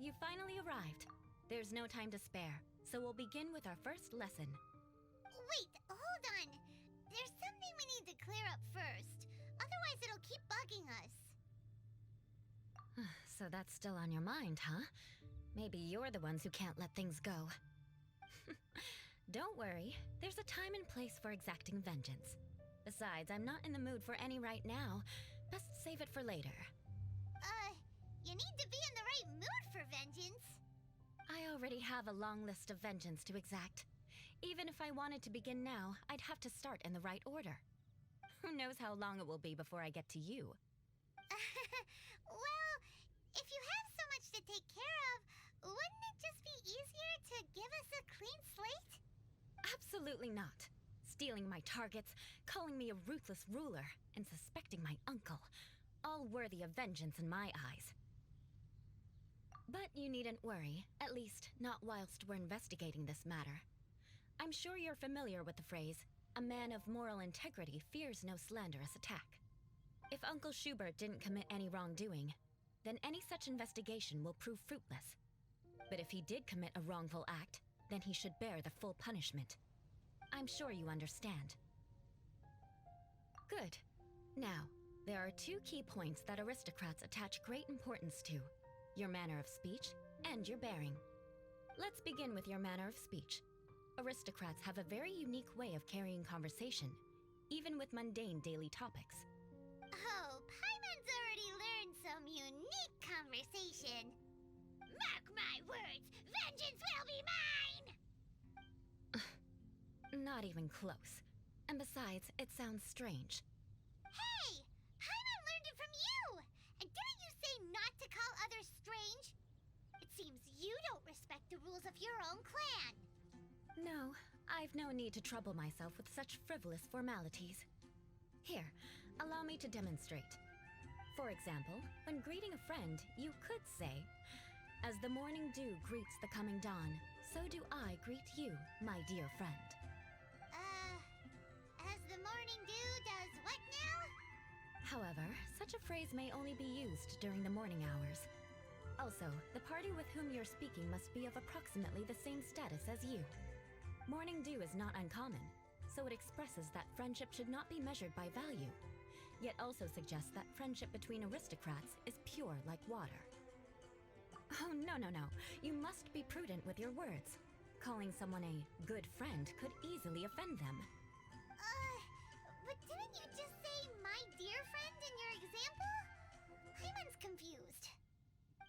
you finally arrived. There's no time to spare, so we'll begin with our first lesson. Wait, hold on. There's something we need to clear up first. Otherwise, it'll keep bugging us. So that's still on your mind, huh? Maybe you're the ones who can't let things go. Don't worry, there's a time and place for exacting vengeance. Besides, I'm not in the mood for any right now. Best save it for later. You need to be in the right mood for vengeance. I already have a long list of vengeance to exact. Even if I wanted to begin now, I'd have to start in the right order. Who knows how long it will be before I get to you? Well, if you have so much to take care of, wouldn't it just be easier to give us a clean slate? Absolutely not. Stealing my targets, calling me a ruthless ruler, and suspecting my uncle. All worthy of vengeance in my eyes. But you needn't worry, at least not whilst we're investigating this matter. I'm sure you're familiar with the phrase, "A man of moral integrity fears no slanderous attack." If Uncle Schubert didn't commit any wrongdoing, then any such investigation will prove fruitless. But if he did commit a wrongful act, then he should bear the full punishment. I'm sure you understand. Good. Now, there are two key points that aristocrats attach great importance to: your manner of speech and your bearing. Let's begin with your manner of speech. Aristocrats have a very unique way of carrying conversation, even with mundane daily topics. Oh, Paimon's already learned some unique conversation. Mark my words, vengeance will be mine! Not even close. And besides, it sounds strange. Hey! Paimon learned it from you! And didn't you say not to call others strange? It seems you don't respect the rules of your own clan. No, I've no need to trouble myself with such frivolous formalities. Here, allow me to demonstrate. For example, when greeting a friend, you could say, "As the morning dew greets the coming dawn, so do I greet you, my dear friend." As the morning dew does what now? However, such a phrase may only be used during the morning hours. Also, the party with whom you're speaking must be of approximately the same status as you. Morning dew is not uncommon, so it expresses that friendship should not be measured by value, yet also suggests that friendship between aristocrats is pure like water. Oh, no. You must be prudent with your words. Calling someone a good friend could easily offend them. But didn't you just say "my dear friend" in your example? Paimon's confused.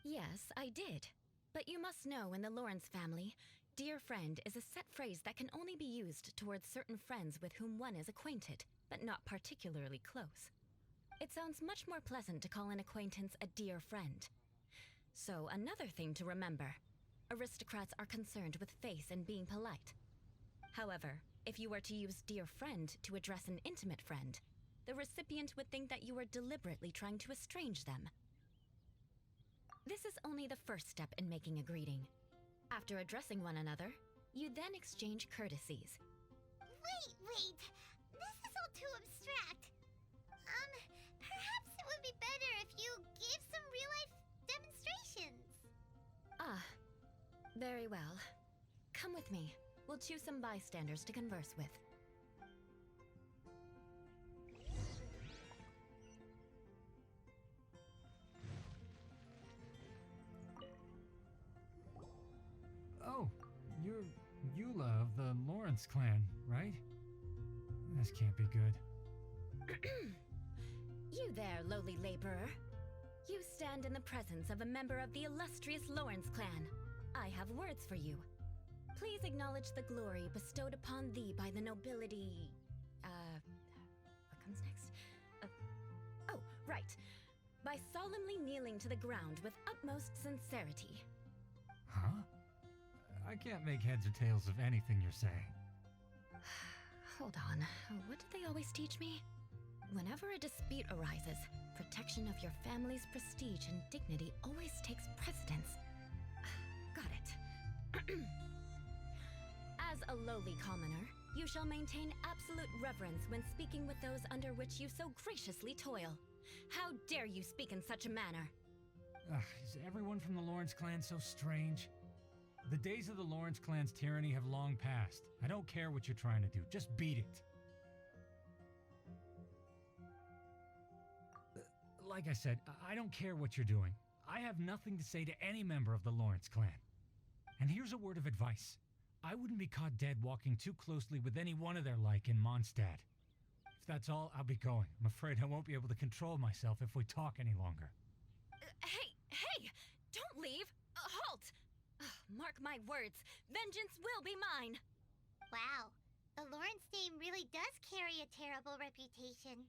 Yes, I did. But you must know in the Lawrence family, dear friend is a set phrase that can only be used towards certain friends with whom one is acquainted, but not particularly close. It sounds much more pleasant to call an acquaintance a dear friend. So another thing to remember, aristocrats are concerned with face and being polite. However, if you were to use dear friend to address an intimate friend, the recipient would think that you were deliberately trying to estrange them. This is only the first step in making a greeting. After addressing one another, you then exchange courtesies. Wait. This is all too abstract. Perhaps it would be better if you gave some real-life demonstrations. Ah, very well. Come with me. We'll choose some bystanders to converse with. Oh, you're Eula of the Lawrence clan, right? This can't be good. You there, lowly laborer. You stand in the presence of a member of the illustrious Lawrence clan. I have words for you. Please acknowledge the glory bestowed upon thee by the nobility... what comes next? Oh, right. By solemnly kneeling to the ground with utmost sincerity. Huh? I can't make heads or tails of anything you're saying. Hold on. What did they always teach me? Whenever a dispute arises, protection of your family's prestige and dignity always takes precedence. Got it. As a lowly commoner, you shall maintain absolute reverence when speaking with those under which you so graciously toil. How dare you speak in such a manner? Is everyone from the Lawrence clan so strange? The days of the Lawrence clan's tyranny have long passed. I don't care what you're trying to do. Just beat it. Like I said, I don't care what you're doing. I have nothing to say to any member of the Lawrence clan. And here's a word of advice. I wouldn't be caught dead walking too closely with any one of their like in Mondstadt. If that's all, I'll be going. I'm afraid I won't be able to control myself if we talk any longer. Hey! Don't leave! Halt! Mark my words, vengeance will be mine! Wow, the Lawrence name really does carry a terrible reputation.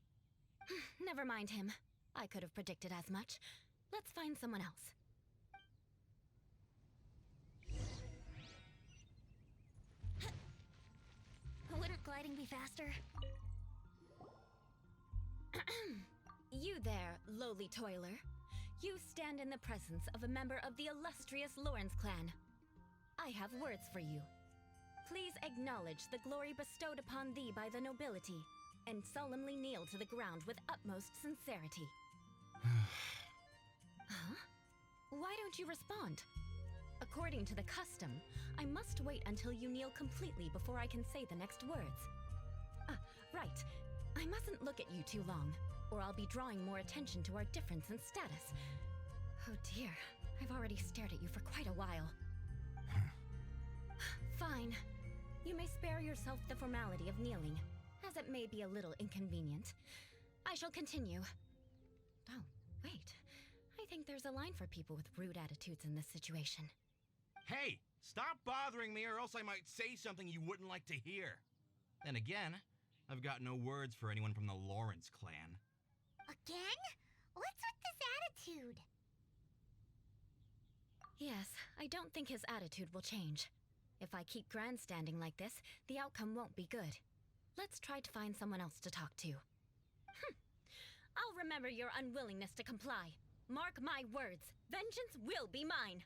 Never mind him. I could have predicted as much. Let's find someone else. Wouldn't gliding be faster? You there, lowly toiler. You stand in the presence of a member of the illustrious Lawrence clan. I have words for you. Please acknowledge the glory bestowed upon thee by the nobility, and solemnly kneel to the ground with utmost sincerity. Huh? Why don't you respond? According to the custom, I must wait until you kneel completely before I can say the next words. Right. I mustn't look at you too long, or I'll be drawing more attention to our difference in status. Oh dear, I've already stared at you for quite a while. Fine. You may spare yourself the formality of kneeling, as it may be a little inconvenient. I shall continue. Oh, wait. I think there's a line for people with rude attitudes in this situation. Hey, stop bothering me or else I might say something you wouldn't like to hear. Then again, I've got no words for anyone from the Lawrence clan. Again? What's with this attitude? Yes, I don't think his attitude will change. If I keep grandstanding like this, the outcome won't be good. Let's try to find someone else to talk to. I'll remember your unwillingness to comply. Mark my words, vengeance will be mine.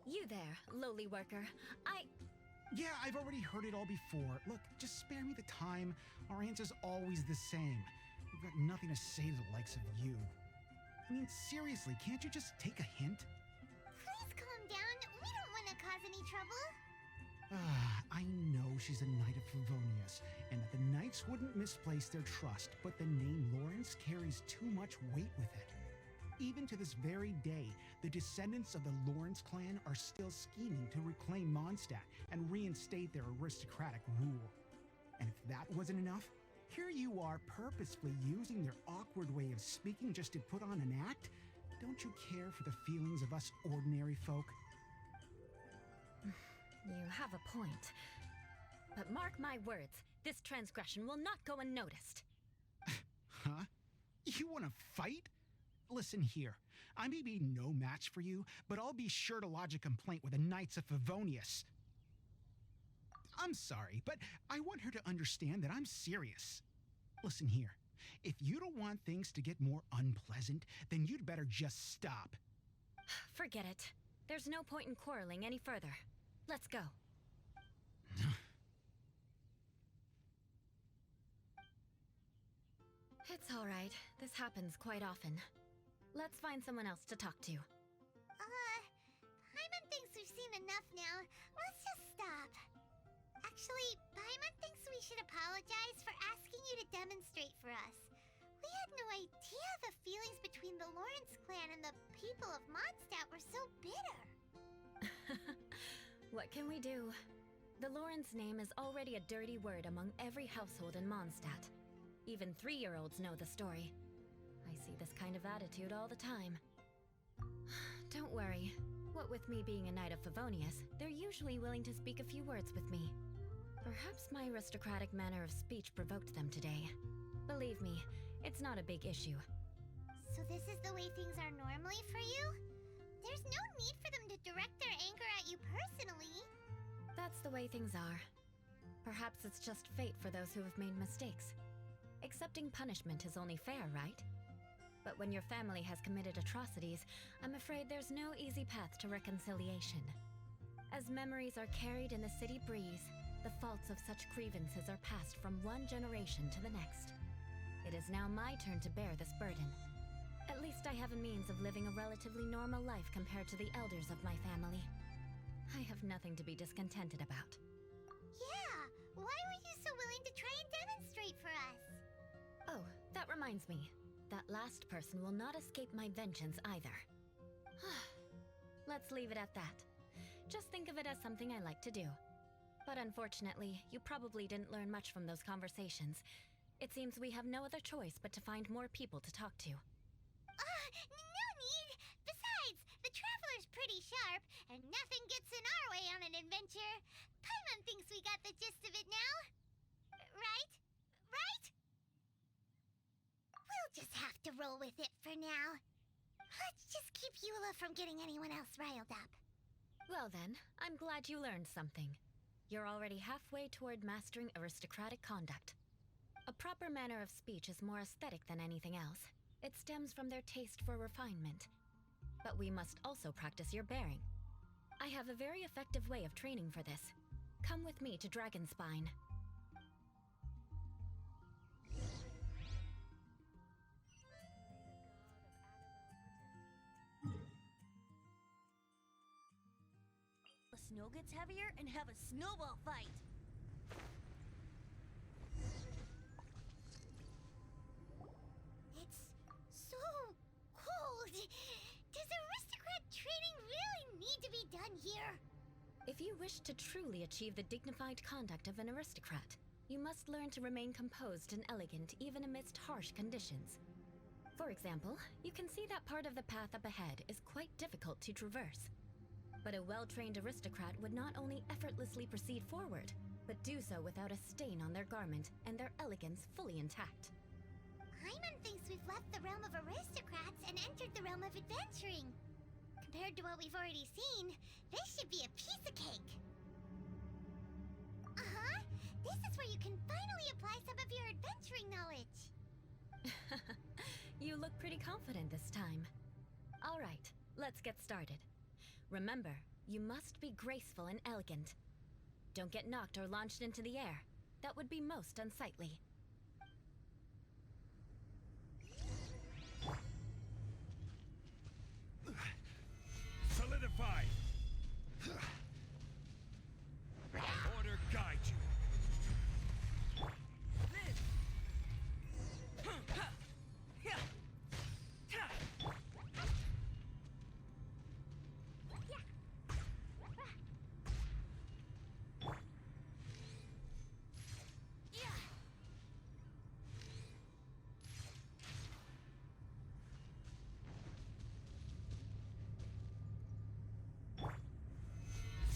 You there, lowly worker. Yeah, I've already heard it all before. Look, just spare me the time. Our answer's always the same. We've got nothing to say to the likes of you. I mean, seriously, can't you just take a hint? Please calm down. We don't want to cause any trouble. I know she's a knight of Favonius, and that the knights wouldn't misplace their trust, but the name Lawrence carries too much weight with it. Even to this very day, the descendants of the Lawrence clan are still scheming to reclaim Mondstadt and reinstate their aristocratic rule. And if that wasn't enough, here you are purposefully using their awkward way of speaking just to put on an act? Don't you care for the feelings of us ordinary folk? You have a point. But mark my words, this transgression will not go unnoticed. Huh? You want to fight? Listen here, I may be no match for you, but I'll be sure to lodge a complaint with the Knights of Favonius. I'm sorry, but I want her to understand that I'm serious. Listen here, if you don't want things to get more unpleasant, then you'd better just stop. Forget it. There's no point in quarreling any further. Let's go. It's all right. This happens quite often. Let's find someone else to talk to. Paimon thinks we've seen enough now. Let's just stop. Actually, Paimon thinks we should apologize for asking you to demonstrate for us. We had no idea the feelings between the Lawrence clan and the people of Mondstadt were so bitter. What can we do? The Lawrence name is already a dirty word among every household in Mondstadt. Even 3-year-olds know the story. I see this kind of attitude all the time. Don't worry. What with me being a Knight of Favonius, they're usually willing to speak a few words with me. Perhaps my aristocratic manner of speech provoked them today. Believe me, it's not a big issue. So this is the way things are normally for you? There's no need for them to direct their anger at you personally. That's the way things are. Perhaps it's just fate for those who have made mistakes. Accepting punishment is only fair, right? But when your family has committed atrocities, I'm afraid there's no easy path to reconciliation. As memories are carried in the city breeze, the faults of such grievances are passed from one generation to the next. It is now my turn to bear this burden. At least I have a means of living a relatively normal life compared to the elders of my family. I have nothing to be discontented about. Yeah, why were you so willing to try and demonstrate for us? Oh, that reminds me. That last person will not escape my vengeance either. Let's leave it at that. Just think of it as something I like to do. But unfortunately, you probably didn't learn much from those conversations. It seems we have no other choice but to find more people to talk to. No need! Besides, the Traveler's pretty sharp, and nothing gets in our way on an adventure. Paimon thinks we got the gist of it now. Right? Right? We'll just have to roll with it for now. Let's just keep Eula from getting anyone else riled up. Well then, I'm glad you learned something. You're already halfway toward mastering aristocratic conduct. A proper manner of speech is more aesthetic than anything else. It stems from their taste for refinement. But we must also practice your bearing. I have a very effective way of training for this. Come with me to Dragonspine. The snow gets heavier and have a snowball fight. It's so cold. Does aristocrat training really need to be done here? If you wish to truly achieve the dignified conduct of an aristocrat, you must learn to remain composed and elegant even amidst harsh conditions. For example, you can see that part of the path up ahead is quite difficult to traverse. But a well-trained aristocrat would not only effortlessly proceed forward, but do so without a stain on their garment and their elegance fully intact. Paimon thinks we've left the realm of aristocrats and entered the realm of adventuring. Compared to what we've already seen, this should be a piece of cake. Uh-huh. This is where you can finally apply some of your adventuring knowledge. You look pretty confident this time. All right, let's get started. Remember, you must be graceful and elegant. Don't get knocked or launched into the air. That would be most unsightly. Solidify! Order guide you!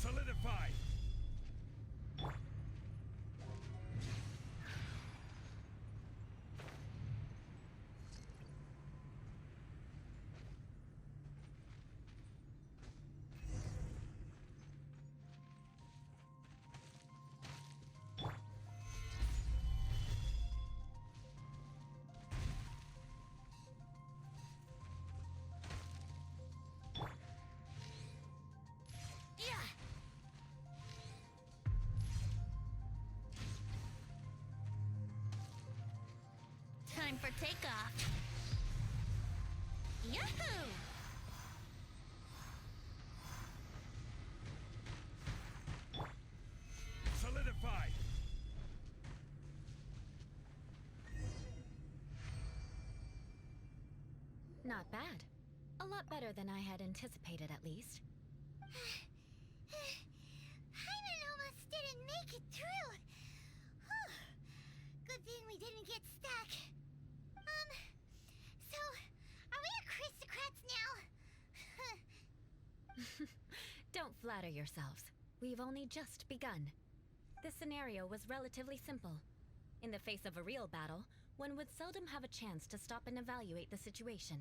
Solidify! Time for takeoff. Yahoo! Solidify! Not bad. A lot better than I had anticipated, at least. Paimon almost didn't make it through. Whew. Good thing we didn't get stuck. So, are we aristocrats now? Don't flatter yourselves. We've only just begun. This scenario was relatively simple. In the face of a real battle, one would seldom have a chance to stop and evaluate the situation.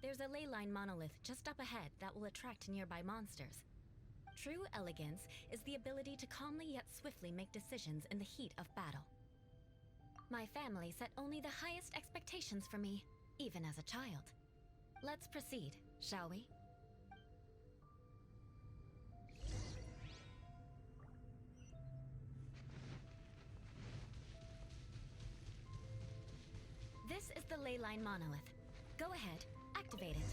There's a ley line monolith just up ahead that will attract nearby monsters. True elegance is the ability to calmly yet swiftly make decisions in the heat of battle. My family set only the highest expectations for me, even as a child. Let's proceed, shall we? ley line monolith. Go ahead, activate it.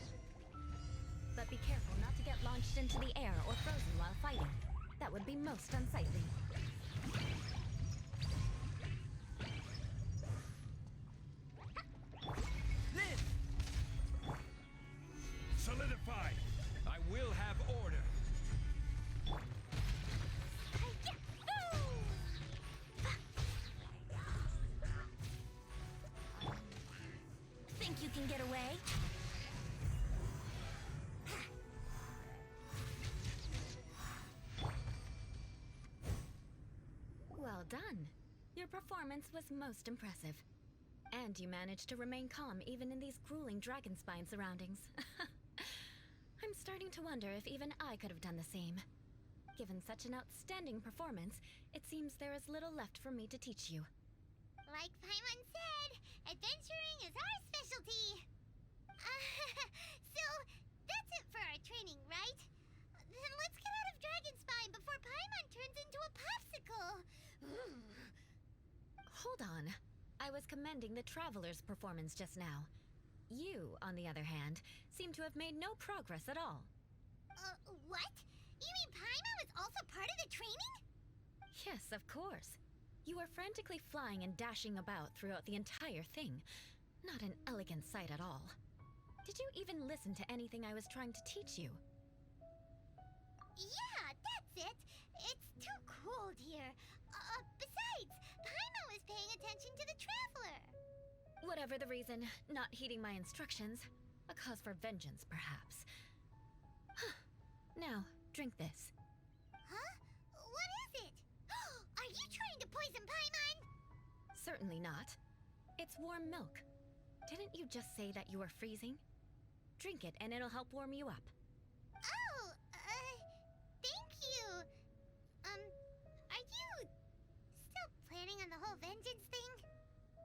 But be careful not to get launched into the air or frozen while fighting. That would be most unsightly. Live! Solidify! I will have order. Think you can get away? Well done. Your performance was most impressive. And you managed to remain calm even in these grueling dragon spine surroundings. I'm starting to wonder if even I could have done the same. Given such an outstanding performance, it seems there is little left for me to teach you. Like Paimon said, adventuring is our specialty. So, that's it for our training, right? Then let's get out of Dragon Spine before Paimon turns into a popsicle. Hold on. I was commending the Traveler's performance just now. You, on the other hand, seem to have made no progress at all. What? You mean Paimon was also part of the training? Yes, of course. You were frantically flying and dashing about throughout the entire thing. Not an elegant sight at all. Did you even listen to anything I was trying to teach you? Yeah, that's it. It's too cold here. Besides, Paimon was paying attention to the Traveler. Whatever the reason, not heeding my instructions. A cause for vengeance, perhaps. Now, drink this. Huh? What is it? Are you trying to poison Paimon? Certainly not. It's warm milk. Didn't you just say that you were freezing? Drink it and it'll help warm you up. Oh, thank you. Are you still planning on the whole vengeance thing?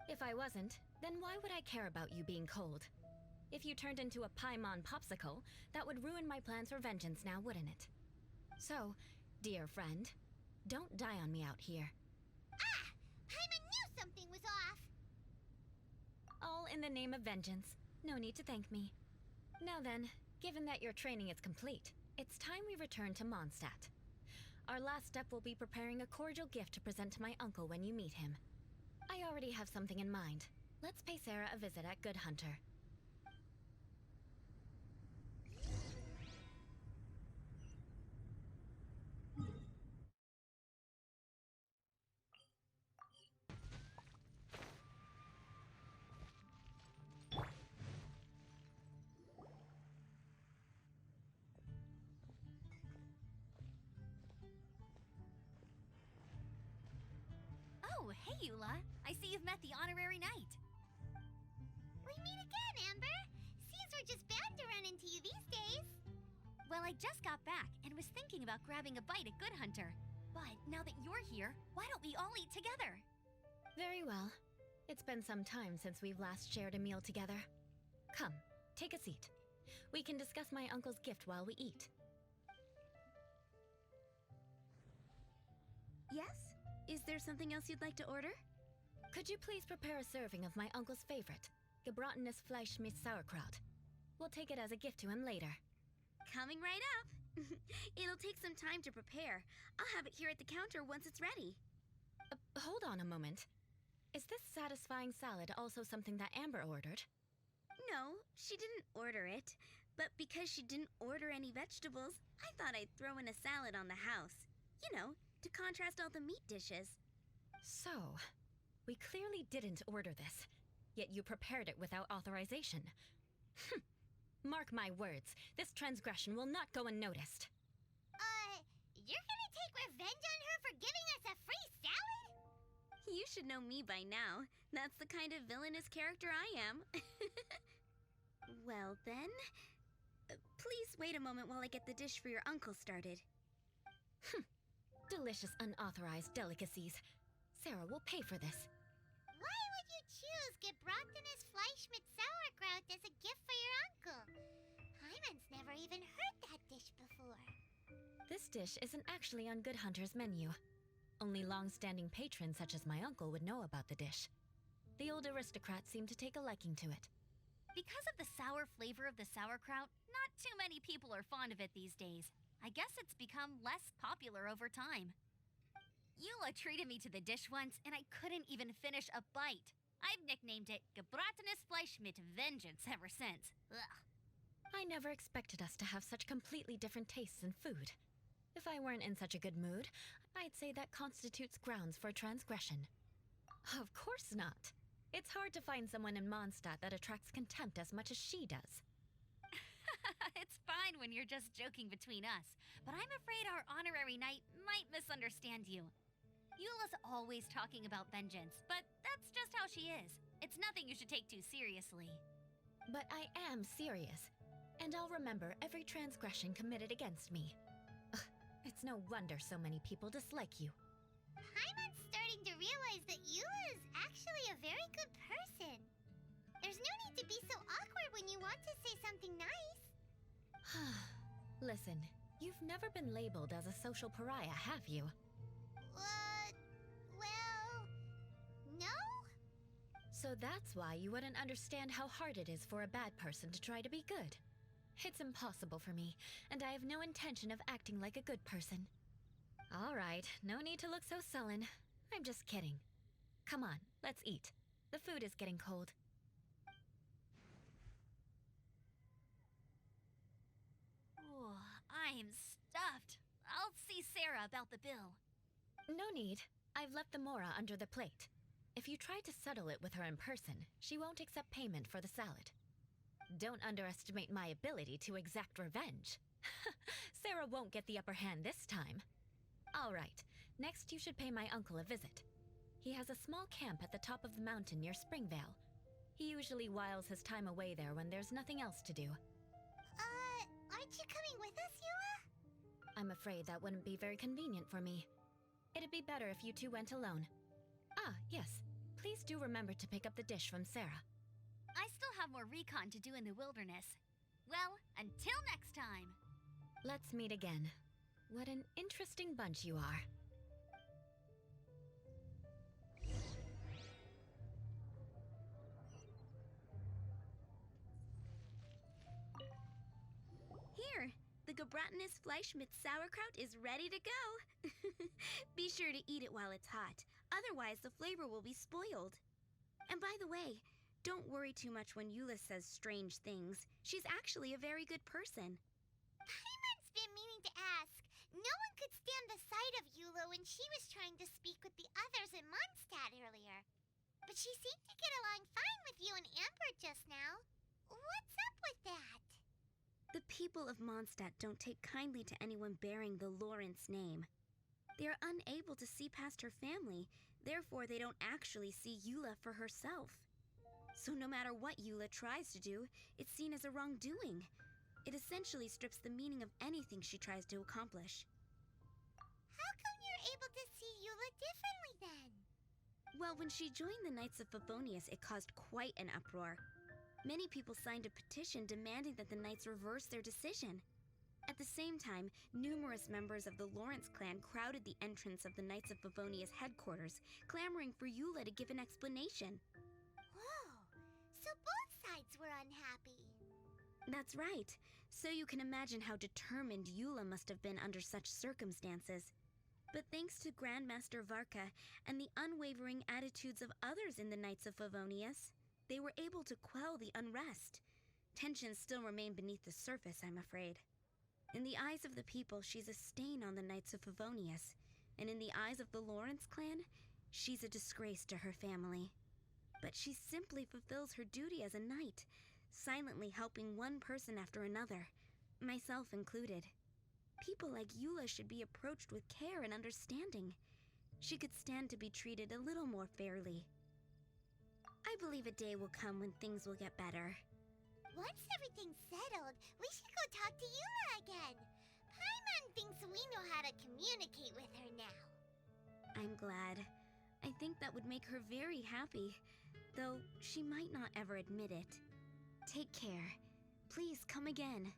If I wasn't, then why would I care about you being cold? If you turned into a Paimon popsicle, that would ruin my plans for vengeance now, wouldn't it? So, dear friend, don't die on me out here. Ah! Paimon knew something was off! All in the name of vengeance. No need to thank me. Now then, given that your training is complete, it's time we return to Mondstadt. Our last step will be preparing a cordial gift to present to my uncle when you meet him. I already have something in mind. Let's pay Sarah a visit at Good Hunter. Oh, hey, Eula. I see you've met the honorary knight. We meet again, Amber. Seems we're just bound to run into you these days. Well, I just got back and was thinking about grabbing a bite at Good Hunter. But now that you're here, why don't we all eat together? Very well. It's been some time since we've last shared a meal together. Come, take a seat. We can discuss my uncle's gift while we eat. Yes? Is there something else you'd like to order? Could you please prepare a serving of my uncle's favorite, gebratenes Fleisch mit Sauerkraut? We'll take it as a gift to him later. Coming right up. It'll take some time to prepare. I'll have it here at the counter once it's ready. Hold on a moment. Is this satisfying salad also something that Amber ordered? No, she didn't order it. But because she didn't order any vegetables, I thought I'd throw in a salad on the house. You know, to contrast all the meat dishes. So, we clearly didn't order this, yet you prepared it without authorization. Mark my words, this transgression will not go unnoticed. You're gonna take revenge on her for giving us a free salad? You should know me by now. That's the kind of villainous character I am. Well then, please wait a moment while I get the dish for your uncle started. Delicious unauthorized delicacies. Sarah will pay for this. Why would you choose gebratenes Fleisch mit Sauerkraut as a gift for your uncle? Paimon's never even heard that dish before. This dish isn't actually on Good Hunter's menu. Only long-standing patrons such as my uncle would know about the dish. The old aristocrats seem to take a liking to it. Because of the sour flavor of the sauerkraut, not too many people are fond of it these days. I guess it's become less popular over time. Eula treated me to the dish once, and I couldn't even finish a bite. I've nicknamed it Gebratenes Fleisch mit Vengeance ever since. Ugh. I never expected us to have such completely different tastes in food. If I weren't in such a good mood, I'd say that constitutes grounds for transgression. Of course not. It's hard to find someone in Mondstadt that attracts contempt as much as she does. It's fine when you're just joking between us, but I'm afraid our honorary knight might misunderstand you. Eula's always talking about vengeance, but that's just how she is. It's nothing you should take too seriously. But I am serious, and I'll remember every transgression committed against me. Ugh, it's no wonder so many people dislike you. Paimon's starting to realize that Eula is actually a very good person. There's no need to be so awkward when you want to say something nice. Listen, you've never been labeled as a social pariah, have you? Well, no? So that's why you wouldn't understand how hard it is for a bad person to try to be good. It's impossible for me, and I have no intention of acting like a good person. All right, no need to look so sullen. I'm just kidding. Come on, let's eat. The food is getting cold. I'm stuffed. I'll see Sarah about the bill. No need. I've left the mora under the plate. If you try to settle it with her in person, she won't accept payment for the salad. Don't underestimate my ability to exact revenge. Sarah won't get the upper hand this time. All right, next you should pay my uncle a visit. He has a small camp at the top of the mountain near Springvale. He usually whiles his time away there when there's nothing else to do. Aren't you coming with us, Eula? I'm afraid that wouldn't be very convenient for me. It'd be better if you two went alone. Ah, yes. Please do remember to pick up the dish from Sarah. I still have more recon to do in the wilderness. Well, until next time. Let's meet again. What an interesting bunch you are. Here, the Gebratenes Fleisch mit sauerkraut is ready to go. Be sure to eat it while it's hot, otherwise the flavor will be spoiled. And by the way, don't worry too much when Eula says strange things. She's actually a very good person. Paimon's been meaning to ask. No one could stand the sight of Eula when she was trying to speak with the others in Mondstadt earlier. But she seemed to get along fine with you and Amber just now. What's up with that? The people of Mondstadt don't take kindly to anyone bearing the Lawrence name. They are unable to see past her family, therefore they don't actually see Eula for herself. So no matter what Eula tries to do, it's seen as a wrongdoing. It essentially strips the meaning of anything she tries to accomplish. How come you're able to see Eula differently then? Well, when she joined the Knights of Favonius, it caused quite an uproar. Many people signed a petition demanding that the Knights reverse their decision. At the same time, numerous members of the Lawrence clan crowded the entrance of the Knights of Favonius headquarters, clamoring for Eula to give an explanation. Whoa, so both sides were unhappy. That's right. So you can imagine how determined Eula must have been under such circumstances. But thanks to Grandmaster Varka and the unwavering attitudes of others in the Knights of Favonius, they were able to quell the unrest. Tensions still remain beneath the surface, I'm afraid. In the eyes of the people, she's a stain on the Knights of Favonius, and in the eyes of the Lawrence clan, she's a disgrace to her family. But she simply fulfills her duty as a knight, silently helping one person after another, myself included. People like Eula should be approached with care and understanding. She could stand to be treated a little more fairly. I believe a day will come when things will get better. Once everything's settled, we should go talk to Eula again. Paimon thinks we know how to communicate with her now. I'm glad. I think that would make her very happy, though she might not ever admit it. Take care. Please come again.